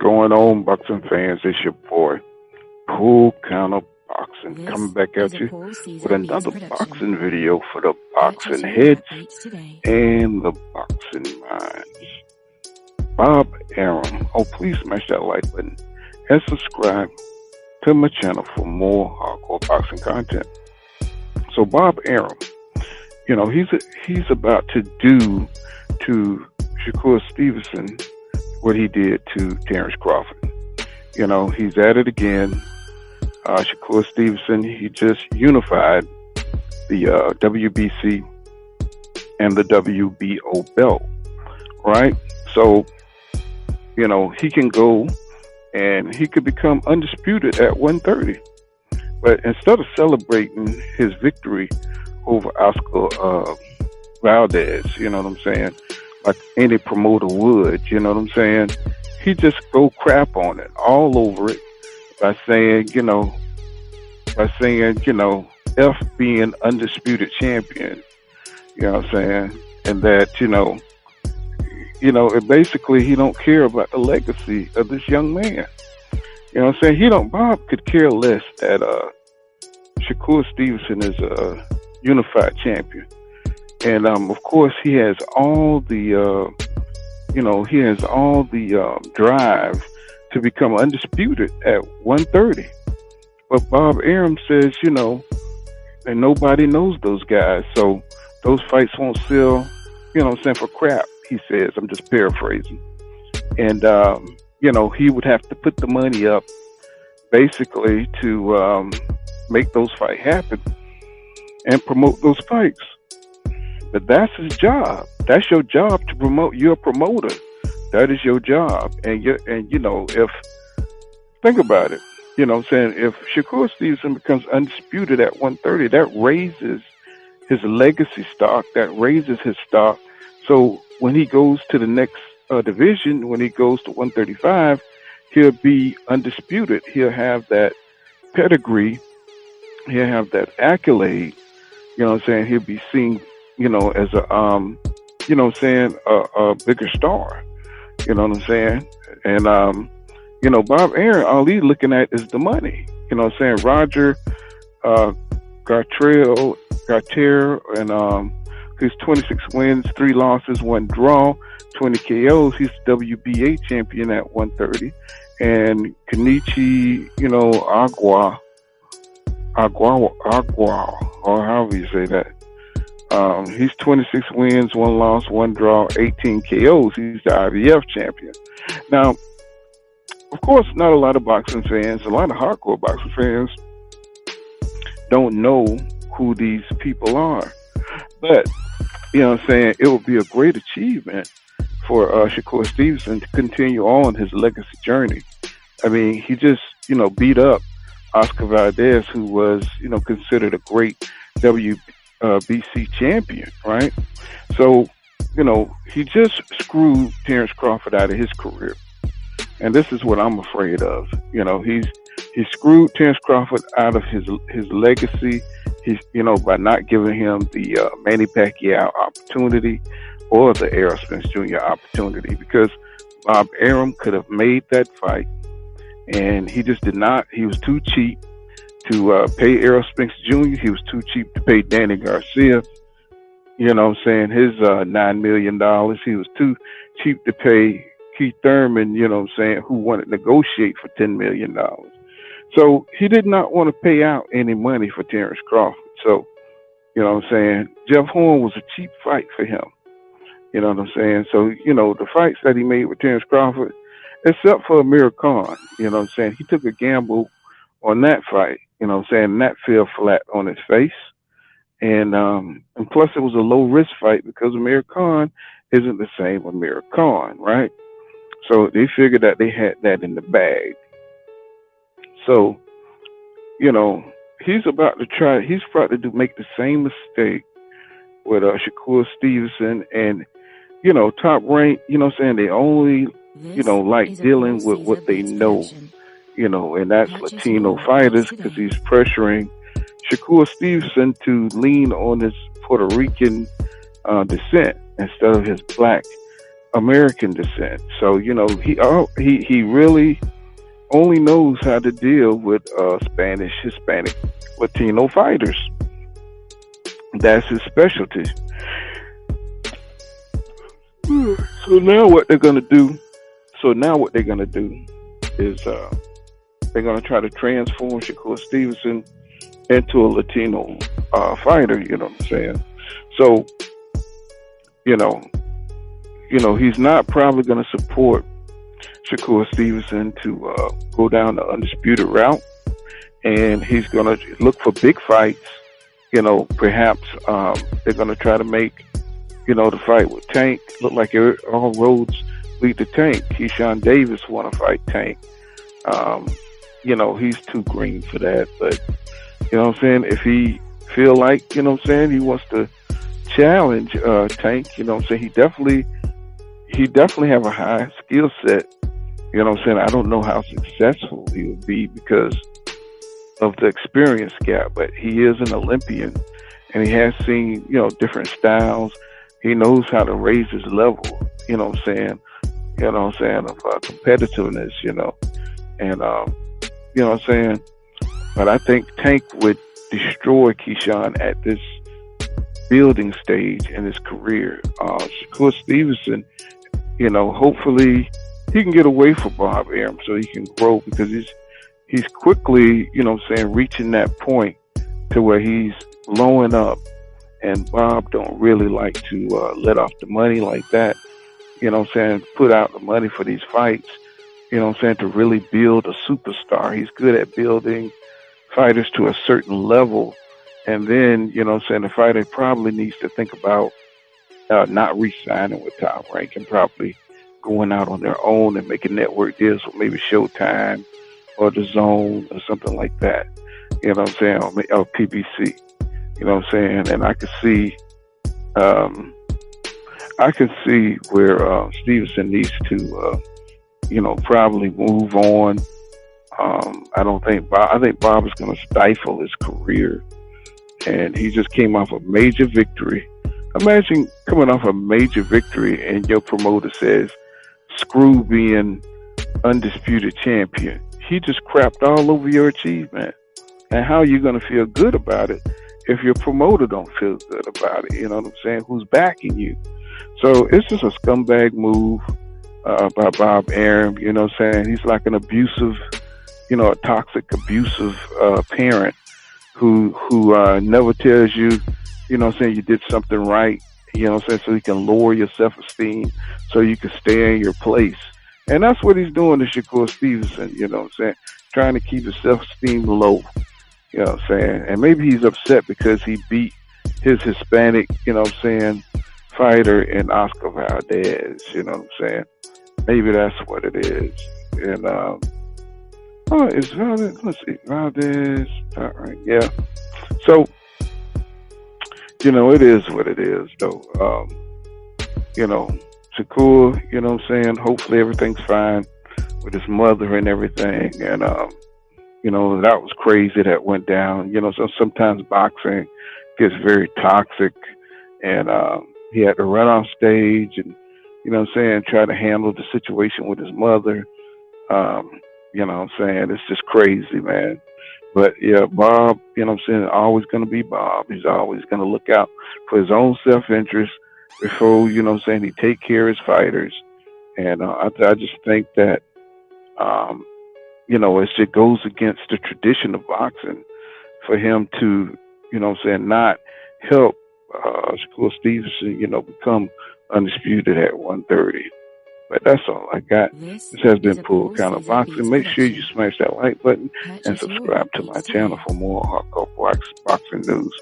going on, boxing fans? It's your boy, Cool Counter Boxing, coming back at you with another boxing video for the boxing heads and the boxing minds. Bob Arum. Oh, please smash that like button and subscribe to my channel for more hardcore boxing content. So Bob Arum, you know, he's about to do to Shakur Stevenson what he did to Terence Crawford. You know, he's at it again. Shakur Stevenson, he just unified the WBC and the WBO belt, right? So, you know, he can go and he could become undisputed at 130. But instead of celebrating his victory over Oscar Valdez, you know what I'm saying, like any promoter would, you know what I'm saying, he just go crap on it, all over it, by saying, you know, F being undisputed champion, you know what I'm saying, and that, you know, it basically he don't care about the legacy of this young man. You know what I'm saying? Bob could care less that Shakur Stevenson is a unified champion. And of course he has all the drive to become undisputed at 130. But Bob Arum says, you know, and nobody knows those guys, so those fights won't sell, you know what I'm saying, for crap, he says. I'm just paraphrasing. And you know, he would have to put the money up basically to make those fights happen and promote those fights. But that's his job. That's your job, to promote. You're a promoter. That is your job. And you know, think about it, you know what I'm saying, if Shakur Stevenson becomes undisputed at 130, that raises his legacy stock, that raises his stock. So when he goes to the next division, when he goes to 135, he'll be undisputed. He'll have that pedigree. He'll have that accolade. You know what I'm saying? He'll be seen, you know, as a, you know what I'm saying, a bigger star. You know what I'm saying? And, you know, Bob Arum, all he's looking at is the money. You know what I'm saying? Roger Garter, and his 26 wins, 3 losses, 1 draw, 20 KOs. He's WBA champion at 130. And Kenichi, you know, Agua, or however you say that. He's 26 wins, 1 loss, 1 draw, 18 KOs. He's the IBF champion. Now, of course, not a lot of boxing fans, a lot of hardcore boxing fans don't know who these people are. But, you know what I'm saying, it would be a great achievement for Shakur Stevenson to continue on his legacy journey. I mean, he just, you know, beat up Oscar Valdez, who was, you know, considered a great WBC champion, right? So, you know, he just screwed Terence Crawford out of his career. And this is what I'm afraid of. You know, he screwed Terence Crawford out of his legacy. He's, you know, by not giving him the Manny Pacquiao opportunity or the Errol Spence Jr. opportunity, because Bob Arum could have made that fight, and he just did not. He was too cheap to pay Errol Spence Jr. He was too cheap to pay Danny Garcia. You know what I'm saying? His $9 million. He was too cheap to pay Keith Thurman, you know what I'm saying, who wanted to negotiate for $10 million. So he did not want to pay out any money for Terence Crawford. So, you know what I'm saying, Jeff Horn was a cheap fight for him. You know what I'm saying? So, you know, the fights that he made with Terence Crawford, except for Amir Khan, you know what I'm saying, he took a gamble on that fight, you know what I'm saying, and that fell flat on his face. And plus it was a low risk fight because Amir Khan isn't the same Amir Khan, right? So they figured that they had that in the bag. So, you know, he's about to make the same mistake with Shakur Stevenson, and, you know, Top Rank, you know what I'm saying, they only, you know, like dealing with what they know, you know, and that's Latino fighters, because he's pressuring Shakur Stevenson to lean on his Puerto Rican descent instead of his black American descent. So, he really only knows how to deal with Spanish, Hispanic, Latino fighters. That's his specialty. So now what they're gonna do? Is they're gonna try to transform Shakur Stevenson into a Latino fighter. You know what I'm saying? So, he's not probably gonna support Shakur Stevenson to go down the undisputed route, and he's gonna look for big fights. Perhaps they're gonna try to make the fight with Tank look like all roads lead to Tank. Keyshawn Davis want to fight Tank. He's too green for that. But if he feel like he wants to challenge Tank, he definitely have a high skill set. I don't know how successful he will be because of the experience gap, but he is an Olympian and he has seen different styles. He knows how to raise his level, of competitiveness, and but I think Tank would destroy Keyshawn at this building stage in his career. Shakur Stevenson, hopefully he can get away from Bob Arum so he can grow, because he's quickly, reaching that point to where he's blowing up. And Bob don't really like to let off the money like that, put out the money for these fights, to really build a superstar. He's good at building fighters to a certain level. And then, the fighter probably needs to think about not re-signing with Top Rank and probably going out on their own and making network deals with maybe Showtime or The Zone or something like that, or PBC. And I can see where Stevenson needs to, probably move on. I think Bob is going to stifle his career, and he just came off a major victory. Imagine coming off a major victory and your promoter says, "Screw being undisputed champion." He just crapped all over your achievement. And how are you going to feel good about it if your promoter don't feel good about it? You know what I'm saying? Who's backing you? So it's just a scumbag move by Bob Arum. You know what I'm saying? He's like an abusive, a toxic, abusive parent who never tells you, you did something right. So he can lower your self-esteem so you can stay in your place. And that's what he's doing to Shakur Stevenson, trying to keep his self-esteem low. And maybe he's upset because he beat his Hispanic, fighter in Oscar Valdez, Maybe that's what it is. And, it's Valdez, let's see, Valdez, all right, yeah. So, it is what it is, though. Shakur, hopefully everything's fine with his mother and everything. And, that was crazy that went down. So sometimes boxing gets very toxic, and he had to run off stage and, try to handle the situation with his mother. It's just crazy, man. But yeah, Bob, always going to be Bob. He's always going to look out for his own self-interest before, he take care of his fighters. And I just think that, it goes against the tradition of boxing for him to, not help Shakur Stevenson, become undisputed at 130. But that's all I got. This has been Pool Kind of Boxing. Make sure you smash that like button and subscribe to my channel for more hardcore boxing news.